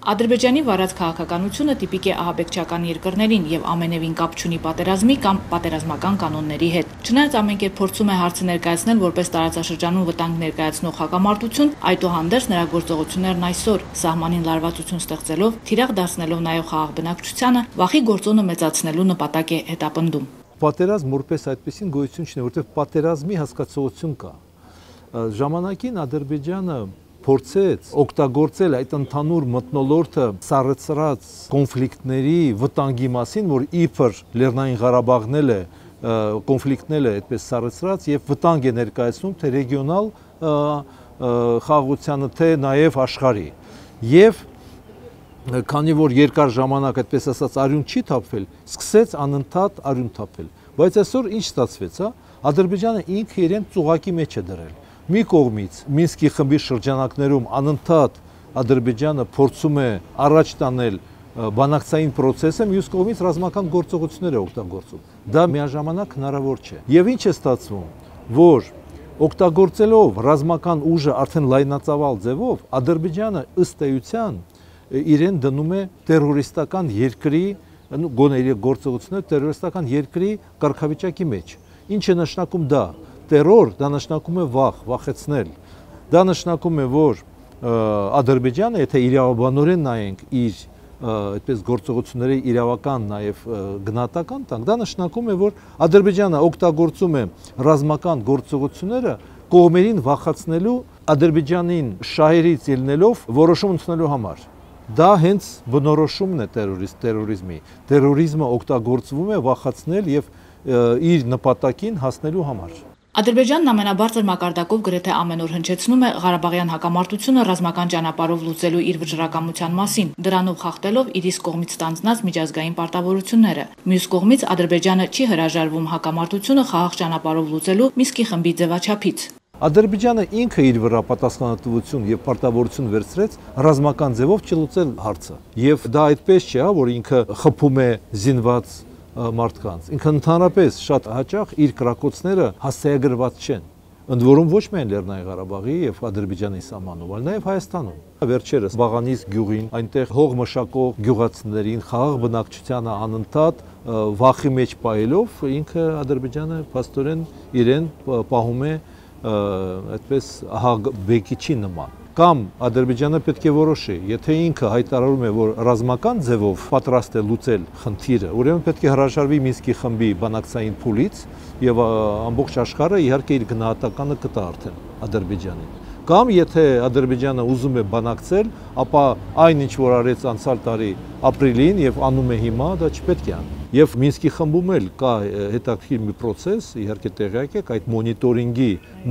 Ադրբեջանի վարած քաղաքականությունը տիպիկ է ահաբեկչական երկրներին եւ ամենևին կապ չունի պատերազմի կամ պատերազմական կանոնների հետ։ Չնայած ամեն կերպ փորձում է հարցը ներկայացնել որպես տարածաշրջանում վտանգ ներկայացնող հակամարտություն, այդուհանդերձ նրա գործողություններն այսօր սահմանին լարվածություն ստեղծելով, թիրախ դարձնելով նաեւ խաղաղ բնակչությանը, վախի գործոնը մեծացնելու նպատակ է հետապնդում։ Պատերազմ որպես այդպեսին գոյություն չունի, որտեղ պատերազմի հասկացություն կա։ Ժամանակին Ադրբեջանը փորձեց օգտագործել այդ ընդհանուր մթնոլորտը սառեցրած կոնֆլիկտների վտանգի մասին, որ իբր Լեռնային Ղարաբաղն է կոնֆլիկտն է այդպես սառեցրած եւ վտանգ է ներկայացնում թե ռեգիոնալ խաղաղությանը, թե նաեւ աշխարհի։ Եվ քանի որ երկար ժամանակ այդպես ասած արյուն չի թափվել, սկսեց անընդհատ արյուն թափել։ Բայց այսօր ինչ ստացվեց, Ադրբեջանը ինքը իրեն ծուղակի մեջ է դրել։ Մի կողմից Մինսկի խմբի շրջանակներում անընդհատ Ադրբեջանը փորձում է առաջ տանել բանակցային process-ը, մյուս կողմից ռազմական գործողություններ է օգտագործում։ Դա միաժամանակ հնարավոր չէ։ Եվ ինչ է ստացվում, որ օգտագործելով ռազմական ուժը արդեն լայնածավալ ձևով, Ադրբեջանը ըստ էության իրեն դնում է terroristական երկրի, գոնե իր գործողությունները terroristական երկրի կարգավիճակի մեջ։ Ինչ է նշանակում դա։ Տերոր դա նշանակում է վախ, վախեցնել։ Դա նշանակում է, որ Ադրբեջանը, եթե իրավաբանորեն նայենք իր այդպես գործողությունների իրավական նաև գնահատական տանք, դա նշանակում է, որ Ադրբեջանը օգտագործում է ռազմական գործողությունները կողմերին վախացնելու, Ադրբեջանին շահերից ելնելով որոշում ընդունելու համար։ Դա հենց բնորոշումն է terrorizmի։ Terrorizmը օգտագործվում է վախացնել եւ իր նպատակին հասնելու համար։ Ադրբեջանն ամենաբարձր մակարդակով գրեթե ամեն օր հնչեցնում է Ղարաբաղյան հակամարտությունը ռազմական ճանապարհով լուծելու իր վճռականության մասին, դրանով խախտելով իր իսկ կողմից ստանձնած միջազգային պարտավորությունները։ Մյուս կողմից Ադրբեջանը չի հրաժարվում հակամարտությունը խաղաղ ճանապարհով լուծելու Մինսկի խմբի ձևաչափից։ Ադրբեջանը ինքը իր վրա պատասխանատվություն եւ պարտավորություն վերցրեց ռազմական ձևով չլուծել հարցը։ Եվ դա այդպես չէ, որ ինքը խփում է զինված մարդկանց։ Ինքը ընդհանրապես շատ հաճախ իր կրակոցները հասցեագրված չեն։ Ընդ որում ոչ միայն Լեռնային Ղարաբաղի եւ Ադրբեջանի սահմանում, այլ նաեւ Հայաստանում։ Վերջերս Բաղանիս գյուղին, այնտեղ հող մշակող գյուղացիներին, խաղաղ բնակչությանը անընդհատ վախի մեջ պահելով, ինքը Ադրբեջանը փաստորեն իրեն պահում է այդպես ահաբեկիչի նման։ Կամ Ադրբեջանը պետք է որոշի, եթե ինքը հայտարարում է, որ ռազմական ձևով պատրաստ է լուծել խնդիրը, ուրեմն պետք է հրաժարվի Մինսկի խմբի բանակցային փուլից եւ ամբողջ աշխարհը իհարկե իր գնահատականը կտա արդեն Ադրբեջանին։ Կամ եթե Ադրբեջանը ուզում է բանակցել, ապա այն ինչ որ արեց անցյալ տարի ապրիլին եւ անում է հիմա, դա չպետք է անի։ Եվ Մինսկի խմբում էլ կա հետաքրքիր մի process, իհարկե տեղյակ եք, այդ մոնիտորինգի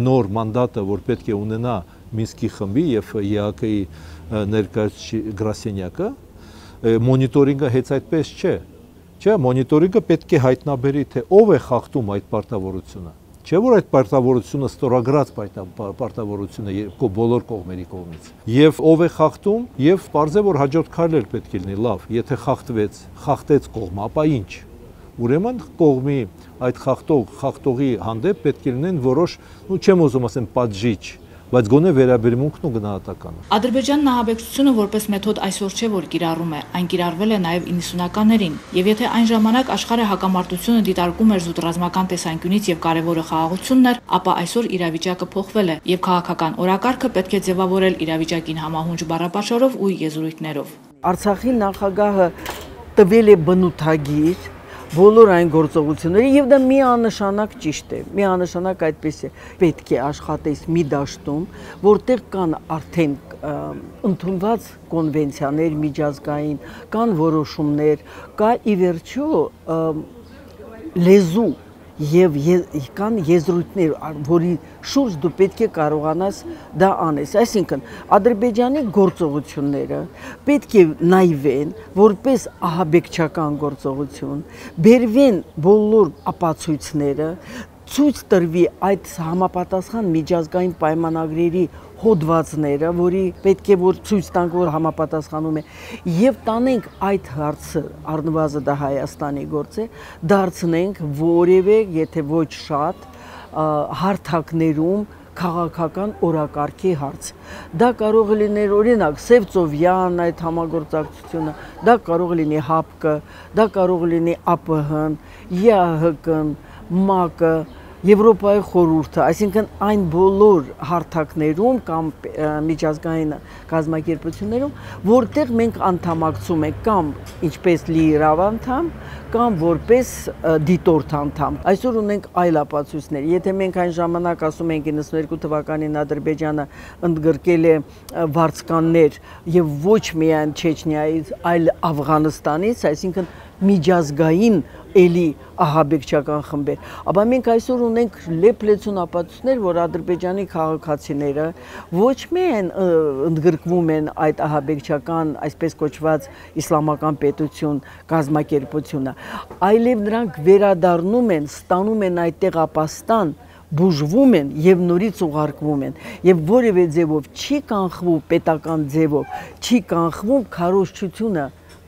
նոր մանդատը, որ պետք է ունենա Մինսկի խմբի եւ ԵԱԿ-ի ներկայացուցիչ գրասենյակը, մոնիտորինգը հեծ այդպես չէ։ Չէ, մոնիտորինգը պետք է հայտնաբերի, թե ով է խախտում այդ պարտավորությունը։ Չէ՞ որ այդ պարտավորությունը ստորագրած պարտավորություն է բոլոր կողմերի կողմից։ Եւ ով է խախտում, եւ պարզ է որ հաջորդ քայլը պետք է լինի, լավ, եթե խախտեց կողմը, ապա ինչ։ Ուրեմն կողմի այդ խախտողի հանդեպ պետք է լինեն որոշ, չեմ ուզում ասեմ պատժիչ, բայց գոնե վերաբերմունքն ու գնահատականը։ Ադրբեջանն ահաբեկչությունը որպես մեթոդ այսօր չէ որ կիրառում է, այն կիրառվել է նաև 90-ականներին, եւ եթե այն ժամանակ աշխարհը հակամարտությունը դիտարկում էր զուտ ռազմական տեսանկյունից եւ կարևորը խաղաղությունն էր, ապա այսօր իրավիճակը փոխվել է եւ քաղաքական օրակարգը պետք է ձևավորել իրավիճակին համահունչ բառապաշարով ու եզրույթներով։ Արցախի նախագահը տվել է բնութագիր բոլոր այն գործողությունները եւ դա միանշանակ ճիշտ է, միանշանակ այդպես է, պետք է աշխատես մի դաշտում, որտեղ կան արդեն ընդունված կոնվենցիաներ միջազգային, կան որոշումներ, կա ի վերջո լեզու եւ կան եզրույթներ, որի շուրջ դու պետք է կարողանաս դա անես։ Այսինքն Ադրբեջանի գործողությունները պետք է նայվեն որպես ահաբեկչական գործողություն, բերվեն բոլոր ապացույցները, ցույց տրվի այդ համապատասխան միջազգային պայմանագրերի հոդվածները, որի պետք է որ ցույց տանք, որ համապատասխանում է, եւ տանենք այդ հարցը, առնվազն դա Հայաստանի գործ է, դարձնենք որևէ, եթե ոչ շատ հարթակներում քաղաքական օրակարգի հարց։ Դա կարող է լինել օրինակ Սևծովյան այդ համագործակցությունը, դա կարող է լինի ՀԱՊԿ, դա կարող է լինի ԱՊՀ-ն, ԵԱՀԿ-ն, ՄԱԿ-ը, Եվրոպայի խորհուրդը, այսինքն այն բոլոր հարթակներում կամ միջազգային կազմակերպություններում, որտեղ մենք անդամակցում ենք կամ ինչպես լիիրավ անդամ, կամ որպես դիտորդ անդամ։ Այսօր ունենք այլ ապացույցներ։ Եթե մենք այն ժամանակ ասում ենք 92 թվականին Ադրբեջանը ընդգրկել է վարձկաններ եւ ոչ միայն Չեչնիայից, այլ Աֆղանստանից, այսինքն միջազգային էլի ահաբեկչական խմբեր, ապա մենք այսօր ունենք լեփլեցուն ապացույցներ, որ Ադրբեջանի քաղաքացիները ոչ միայն ընդգրկվում են այդ ահաբեկչական, այսպես կոչված իսլամական պետություն կազմակերպությունը, այլև նրանք վերադառնում են, ստանում են այդտեղ ապաստան, բուժվում են եւ նորից ուղարկվում են եւ որևէ ձևով չի կանխվում պետական ձևով, չի կանխվում քարոզչությունը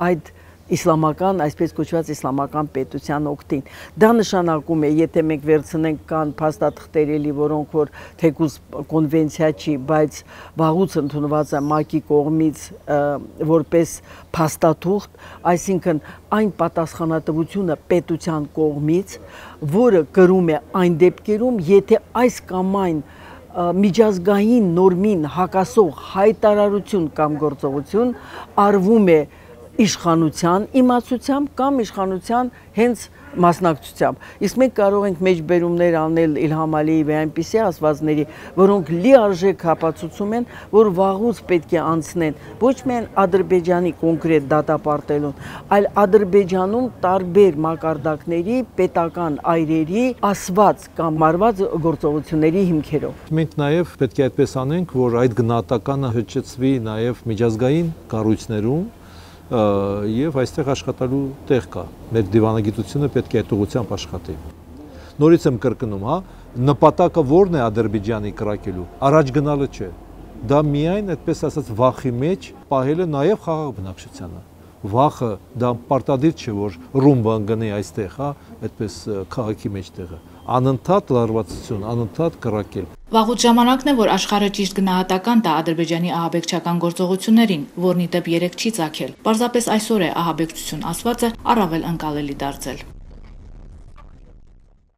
այդ իսլամական, այսպես կոչված իսլամական պետության օգտին։ Դա նշանակում է, եթե մենք վերցնենք կան փաստաթղթեր էլի, որոնք որ թեկուզ կոնվենցիա չի, բայց վաղուց ընդունված է ՄԱԿ-ի կողմից որպես փաստաթուղթ, այսինքն այն պատասխանատվությունը պետության կողմից, որը կրում է այն դեպքերում, եթե այս կամ այն միջազգային նորմին հակասող հայտարարություն կամ գործողություն արվում է իշխանության իմացությամբ կամ իշխանության հենց մասնակցությամբ։ Իսկ մենք կարող ենք մեջբերումներ անել Իլհամ Ալիևի այնպիսի ասվածների, որոնք լիարժեք ապացուցում են, որ վաղուց պետք է անցնեն ոչ միայն Ադրբեջանի կոնկրետ դատապարտելուն, այլ Ադրբեջանում տարբեր մակարդակների պետական այրերի ասված կամ մարված գործողությունների հիմքերով։ Մենք նաև պետք է այդպես անենք, որ այդ գնահատականը հնչեցվի նաև միջազգային կառույցներում եւ այստեղ աշխատելու տեղ կա։ Մեր դիվանագիտությունը պետք է այդ ուղղությամբ աշխատի։ Նորից եմ կրկնում, հա, նպատակը ո՞րն է Ադրբեջանի կրակելու։ Առաջ գնալը չէ։ Դա միայն այդպես ասած վախի մեջ պահելը նաև խաղաղ բնակչությանը։ Վախը դա պարտադիր չէ, որ ռումբը ընկնի այստեղ, հա, այդպես քաղաքի մեջտեղը։ Անընդհատ լարվածություն, անընդհատ կրակել։ Վաղուց ժամանակն է, որ աշխարհը ճիշտ գնահատական տա ադրբեջանի ահաբեկչական գործողություններին, որն ի դեպ երեք չի ծագել։ Պարզապես այսօր է ահաբեկչություն ասվածը առավել ընկալելի դարձել։